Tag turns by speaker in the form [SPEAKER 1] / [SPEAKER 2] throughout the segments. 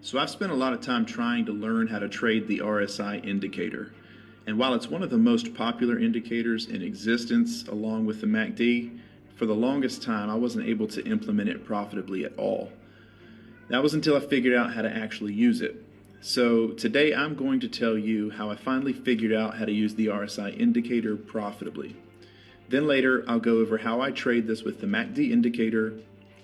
[SPEAKER 1] So I've spent a lot of time trying to learn how to trade the RSI indicator. And while it's one of the most popular indicators in existence along with the MACD, for the longest time I wasn't able to implement it profitably at all. That was until I figured out how to actually use it. So today I'm going to tell you how I finally figured out how to use the RSI indicator profitably. Then later I'll go over how I trade this with the MACD indicator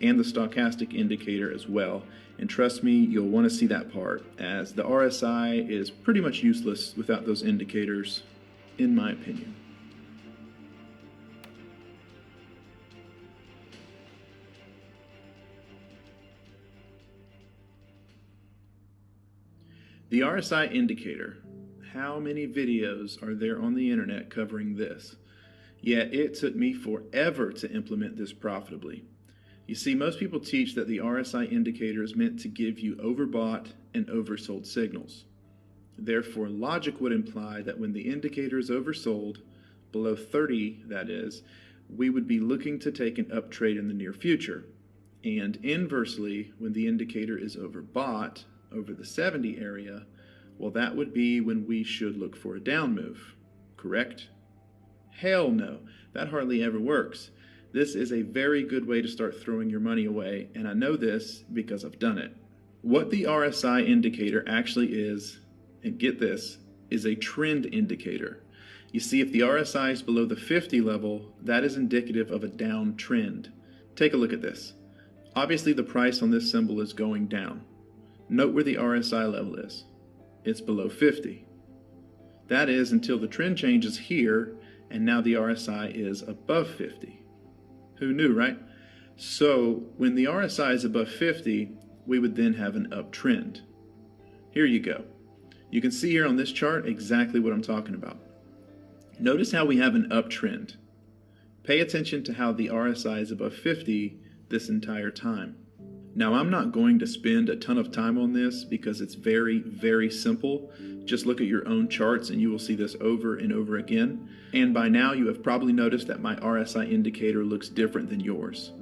[SPEAKER 1] and the stochastic indicator as well. And trust me, you'll want to see that part, as the RSI is pretty much useless without those indicators, in my opinion. The RSI indicator. How many videos are there on the internet covering this? Yet it took me forever to implement this profitably. You see, most people teach that the RSI indicator is meant to give you overbought and oversold signals. Therefore, logic would imply that when the indicator is oversold, below 30 that is, we would be looking to take an up trade in the near future. And inversely, when the indicator is overbought, over the 70 area, well, that would be when we should look for a down move, correct? Hell no, that hardly ever works. This is a very good way to start throwing your money away, and I know this because I've done it. What the RSI indicator actually is, and get this, is a trend indicator. You see, if the RSI is below the 50 level, that is indicative of a down trend. Take a look at this. Obviously, the price on this symbol is going down. Note where the RSI level is. It's below 50. That is until the trend changes here, and now the RSI is above 50. Who knew, right? So when the RSI is above 50, we would then have an uptrend. Here you go. You can see here on this chart exactly what I'm talking about. Notice how we have an uptrend. Pay attention to how the RSI is above 50 this entire time. Now, I'm not going to spend a ton of time on this because it's very, very simple. Just look at your own charts and you will see this over and over again. And by now you have probably noticed that my RSI indicator looks different than yours.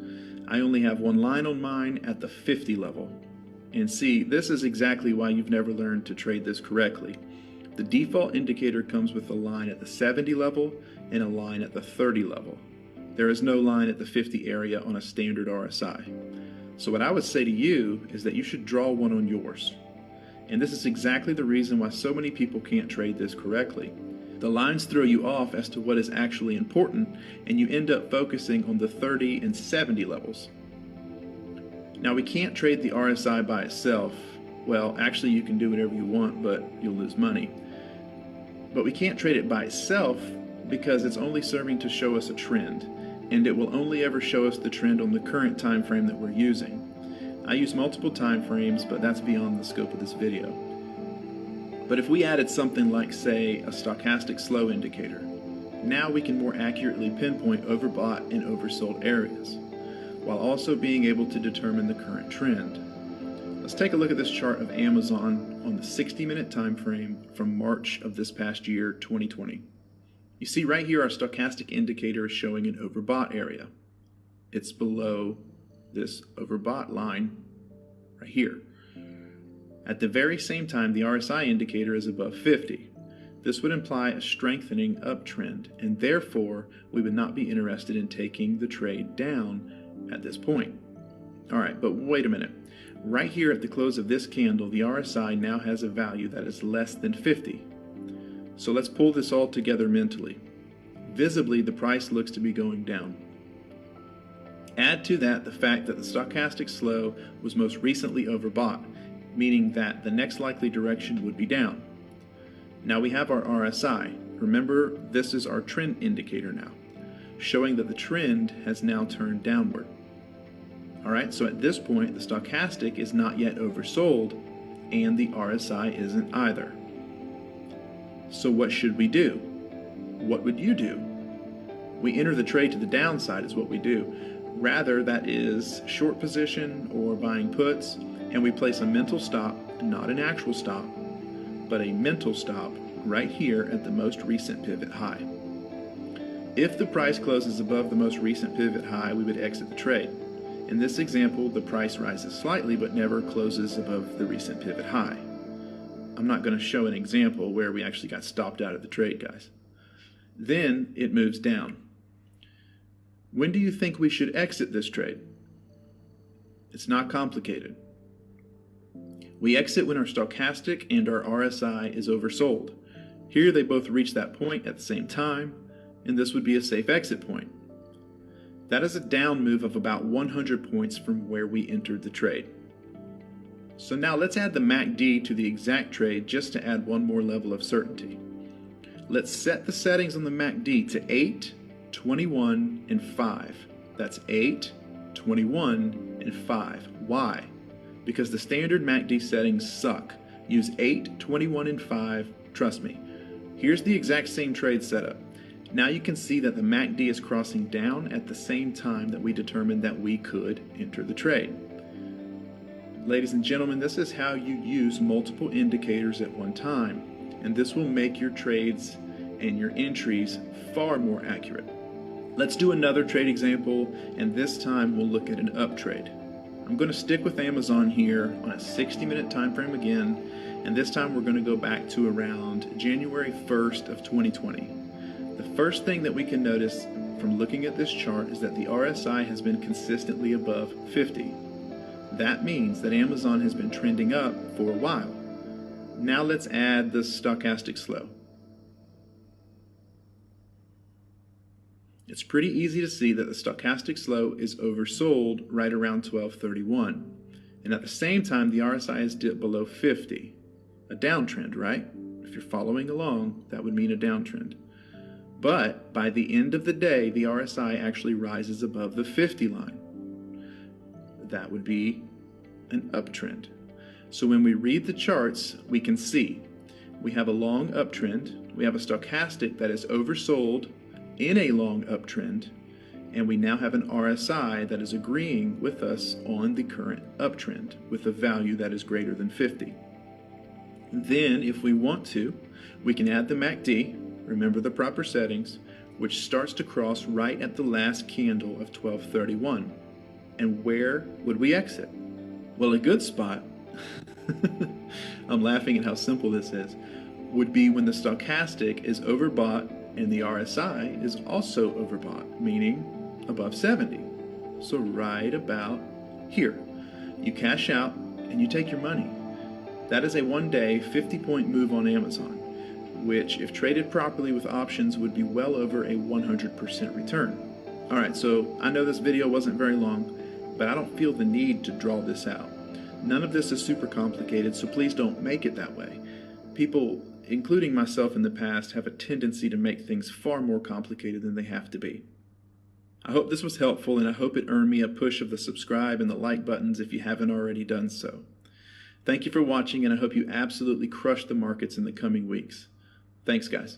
[SPEAKER 1] I only have one line on mine at the 50 level. And see, this is exactly why you've never learned to trade this correctly. The default indicator comes with a line at the 70 level and a line at the 30 level. There is no line at the 50 area on a standard RSI. So what I would say to you is that you should draw one on yours. And this is exactly the reason why so many people can't trade this correctly. The lines throw you off as to what is actually important, and you end up focusing on the 30 and 70 levels. Now, we can't trade the RSI by itself. Well, actually you can do whatever you want, but you'll lose money. But we can't trade it by itself because it's only serving to show us a trend. And it will only ever show us the trend on the current time frame that we're using. I use multiple time frames, but that's beyond the scope of this video. But if we added something like, say, a stochastic slow indicator, now we can more accurately pinpoint overbought and oversold areas, while also being able to determine the current trend. Let's take a look at this chart of Amazon on the 60-minute time frame from March of this past year, 2020. You see right here our stochastic indicator is showing an overbought area. It's below this overbought line right here. At the very same time, the RSI indicator is above 50. This would imply a strengthening uptrend, and therefore we would not be interested in taking the trade down at this point. Alright, but wait a minute. Right here at the close of this candle, the RSI now has a value that is less than 50. So let's pull this all together mentally. Visibly, the price looks to be going down. Add to that the fact that the stochastic slow was most recently overbought, meaning that the next likely direction would be down. Now we have our RSI. Remember, this is our trend indicator now, showing that the trend has now turned downward. Alright, so at this point, the stochastic is not yet oversold, and the RSI isn't either. So what should we do? What would you do? We enter the trade to the downside is what we do. Rather, that is short position or buying puts, and we place a mental stop, not an actual stop, but a mental stop right here at the most recent pivot high. If the price closes above the most recent pivot high, we would exit the trade. In this example, the price rises slightly but never closes above the recent pivot high. I'm not going to show an example where we actually got stopped out of the trade, guys. Then it moves down. When do you think we should exit this trade? It's not complicated. We exit when our stochastic and our RSI is oversold. Here they both reach that point at the same time, and this would be a safe exit point. That is a down move of about 100 points from where we entered the trade. So now let's add the MACD to the exact trade just to add one more level of certainty. Let's set the settings on the MACD to 8, 21, and 5. That's 8, 21, and 5. Why? Because the standard MACD settings suck. Use 8, 21, and 5. Trust me. Here's the exact same trade setup. Now you can see that the MACD is crossing down at the same time that we determined that we could enter the trade. Ladies and gentlemen, this is how you use multiple indicators at one time, and this will make your trades and your entries far more accurate. Let's do another trade example, and this time we'll look at an up trade. I'm going to stick with Amazon here on a 60-minute time frame again, and this time we're going to go back to around January 1st of 2020. The first thing that we can notice from looking at this chart is that the RSI has been consistently above 50. That means that Amazon has been trending up for a while. Now let's add the stochastic slope. It's pretty easy to see that the stochastic slope is oversold right around 1231. And at the same time, the RSI has dipped below 50. A downtrend, right? If you're following along, that would mean a downtrend. But by the end of the day, the RSI actually rises above the 50 line. That would be an uptrend. So when we read the charts, we can see we have a long uptrend, we have a stochastic that is oversold in a long uptrend, and we now have an RSI that is agreeing with us on the current uptrend with a value that is greater than 50. Then, if we want to, we can add the MACD, remember the proper settings, which starts to cross right at the last candle of 1231. And where would we exit? Well, a good spot, I'm laughing at how simple this is, would be when the stochastic is overbought and the RSI is also overbought, meaning above 70. So right about here. You cash out and you take your money. That is a one-day 50-point move on Amazon, which if traded properly with options would be well over a 100% return. Alright, so I know this video wasn't very long, but I don't feel the need to draw this out. None of this is super complicated, so please don't make it that way. People, including myself in the past, have a tendency to make things far more complicated than they have to be. I hope this was helpful, and I hope it earned me a push of the subscribe and the like buttons if you haven't already done so. Thank you for watching, and I hope you absolutely crush the markets in the coming weeks. Thanks, guys.